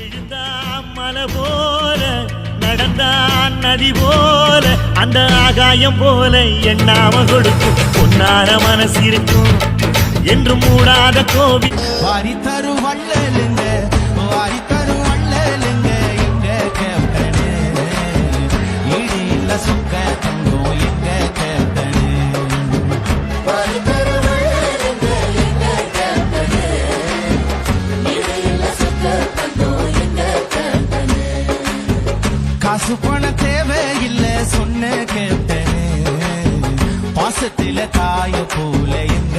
எழுந்தான் மலை போல நடந்தான் நதி போல அந்த ஆகாயம் போல எண்ணாம கொடுக்கும் பொன்னார மனசு இருக்கும் என்று மூடாத கோவில் வாரி தரு வள்ளலுங்க வாரி தரு வள்ளலுங்க எங்க கேப்டனு ஈடு இல்ல சொக்க தங்கம் எங்க கேப்டனு வாரி தரு வள்ளலுங்க எங்க கேப்டனு ஈடு இல்ல சொக்க தங்கம் எங்க கேப்டனு காசு பணம் தேவையில்லை சொன்ன கேப்டனு பாசத்தில தாய போல எங்க